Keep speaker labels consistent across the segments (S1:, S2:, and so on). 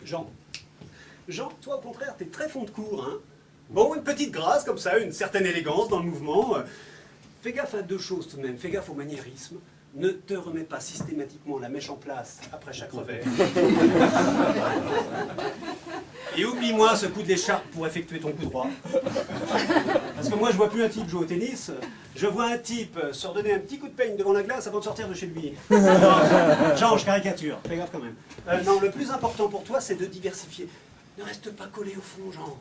S1: Jean. Jean, toi au contraire, t'es très fond de cour, hein. Bon, une petite grâce comme ça, une certaine élégance dans le mouvement. Fais gaffe à deux choses tout de même, fais gaffe au maniérisme. Ne te remets pas systématiquement la mèche en place après chaque revers. Et oublie-moi ce coup de l'écharpe pour effectuer ton coup droit. Parce que moi, je vois plus un type jouer au tennis, je vois un type se redonner un petit coup de peigne devant la glace avant de sortir de chez lui. Jean, je caricature, fais gaffe quand même. Non, le plus important pour toi, c'est de diversifier. Ne reste pas collé au fond, Jean.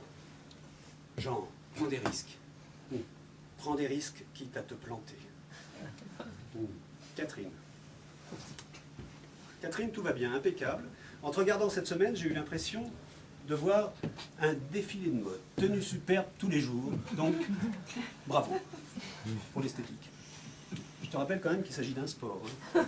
S1: Jean, prends des risques. Prends des risques quitte à te planter. Catherine. Catherine, tout va bien, impeccable. En te regardant cette semaine, j'ai eu l'impression de voir un défilé de mode. Tenue superbe tous les jours, donc bravo pour l'esthétique. Je te rappelle quand même qu'il s'agit d'un sport. Hein.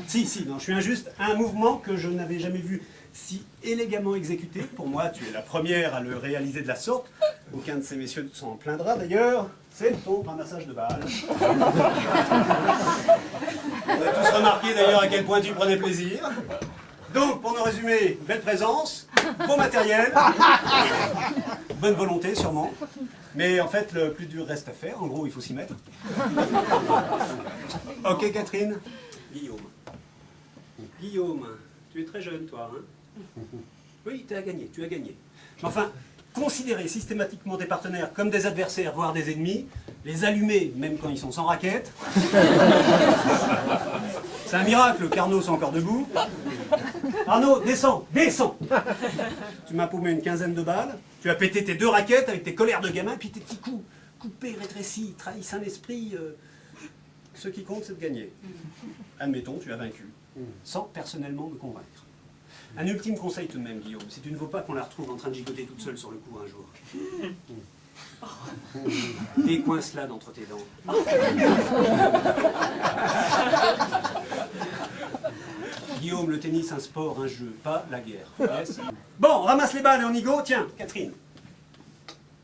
S1: Si, non, je suis injuste. Un mouvement que je n'avais jamais vu si élégamment exécuté. Pour moi, tu es la première à le réaliser de la sorte. Aucun de ces messieurs ne s'en plaindra d'ailleurs. C'est ton ramassage de balles. On a tous remarqué d'ailleurs à quel point tu prenais plaisir. Donc, pour nous résumer, belle présence, beau matériel, bonne volonté sûrement. Mais en fait, le plus dur reste à faire. En gros, il faut s'y mettre. Ok, Catherine. Guillaume. Guillaume, tu es très jeune, toi. Hein? Oui, tu as gagné. Mais enfin, considérer systématiquement tes partenaires comme des adversaires, voire des ennemis, les allumer, même quand ils sont sans raquette, c'est un miracle, Carnot sont encore debout. Arnaud, descends. Tu m'as paumé une quinzaine de balles, tu as pété tes 2 raquettes avec tes colères de gamin, puis tes petits coups, coupés, rétrécis, trahissent un esprit. Ce qui compte, c'est de gagner. Admettons, tu as vaincu, sans personnellement me convaincre. Un ultime conseil tout de même, Guillaume, si tu ne veux pas qu'on la retrouve en train de gigoter toute seule sur le coup un jour. Décoince-la d'entre tes dents. Guillaume, le tennis, un sport, un jeu, pas la guerre. Yes. Bon, ramasse les balles et on y go. Tiens, Catherine.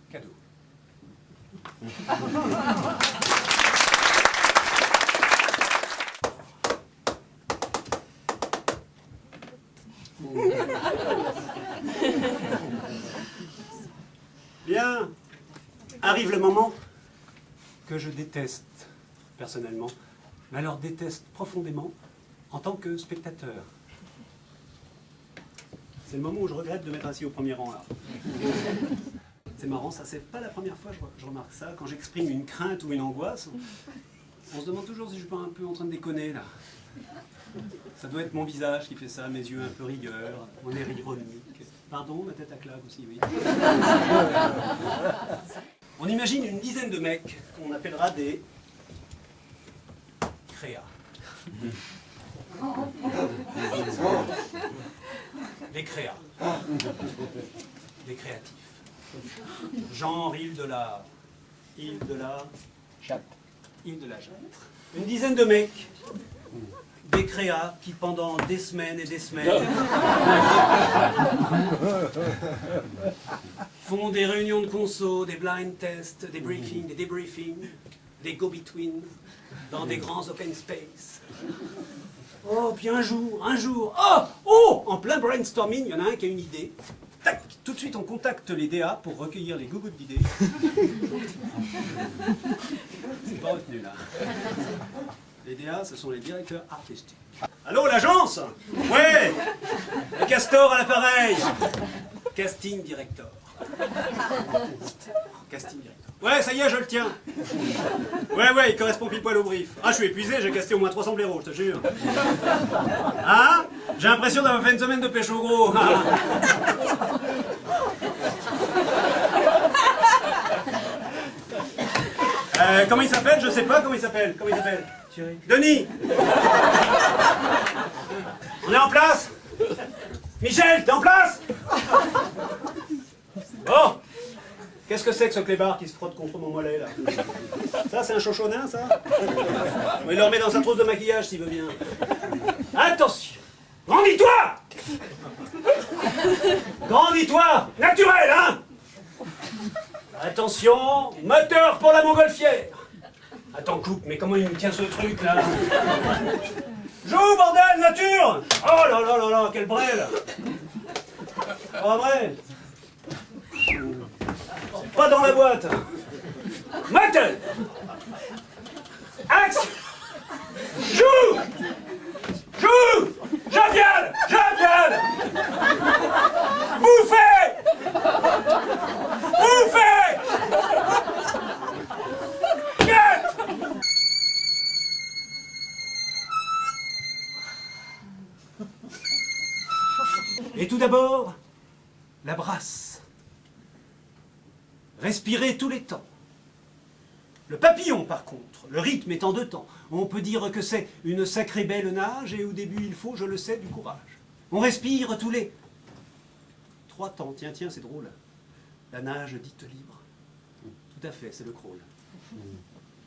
S1: Cadeau. Bien. Arrive le moment que je déteste, personnellement, mais alors déteste profondément en tant que spectateur. C'est le moment où je regrette de m'être assis au premier rang, là. C'est marrant, ça c'est pas la première fois que je remarque ça. Quand j'exprime une crainte ou une angoisse, on se demande toujours si je suis pas un peu en train de déconner, là. Ça doit être mon visage qui fait ça, mes yeux un peu rigueurs, mon air ironique. Pardon, ma tête à claque aussi, oui. On imagine une dizaine de mecs qu'on appellera des créas. Des créas. Des créatifs. Genre île de la Jatte. Une dizaine de mecs. Des créas qui pendant des semaines et des semaines font des réunions de conso, des blind tests, des briefings, des debriefings, des go-between dans des grands open space. Oh, puis un jour, en plein brainstorming, il y en a un qui a une idée. Tac, tout de suite on contacte les DA pour recueillir les gougouttes d'idées. C'est pas retenu là. Les DA, ce sont les directeurs artistiques. Allô, l'agence? Ouais! Le Castor à l'appareil! Casting director. Casting director. Ouais, ça y est, je le tiens. Ouais, il correspond pile poil au brief. Ah, je suis épuisé, j'ai casté au moins 300 blaireaux, je te jure. Hein? J'ai l'impression d'avoir fait une semaine de pêche au gros. Comment il s'appelle? Je sais pas comment il s'appelle. Comment il s'appelle? Denis. On est en place? Michel, t'es en place? Bon. Qu'est-ce que c'est que ce clébard qui se frotte contre mon mollet, là? Ça, c'est un chochonin, ça? Il le remet dans sa trousse de maquillage, s'il veut bien. Attention! Grandis-toi! Grandis-toi! Naturel, hein? Attention, moteur pour la montgolfière. Attends, coupe, mais comment il me tient ce truc, là? Joue, bordel, nature! Oh là là là là, quel brel! Pas vrai? Pas dans la boîte. Michael! Axe! Joue! Joue! Javier! Javier! Bouffez! Bouffez! Get! Et tout d'abord, la brasse. Respirez tous les temps. Le papillon, par contre, le rythme est en 2 temps. On peut dire que c'est une sacrée belle nage, et au début, il faut, je le sais, du courage. On respire tous les 3 temps. Tiens, tiens, c'est drôle. La nage dite libre. Tout à fait, c'est le crawl.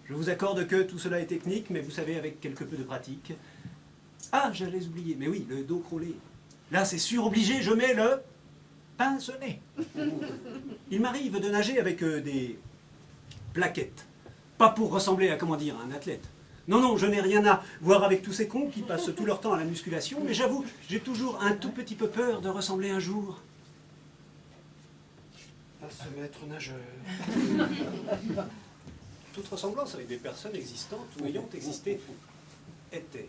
S1: Je vous accorde que tout cela est technique, mais vous savez, avec quelque peu de pratique. Ah, j'allais oublier, mais oui, le dos crawlé. Là, c'est sûr, obligé, je mets le pince-nez. Il m'arrive de nager avec des plaquettes. Pas pour ressembler à, comment dire, un athlète. Non, non, je n'ai rien à voir avec tous ces cons qui passent tout leur temps à la musculation, mais j'avoue, j'ai toujours un tout petit peu peur de ressembler un jour à ce maître nageur. Toute ressemblance avec des personnes existantes ou ayant existé était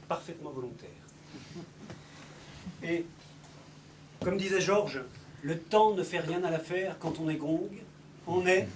S1: parfaitement volontaire. Et, comme disait Georges, le temps ne fait rien à l'affaire quand on est gong, on est...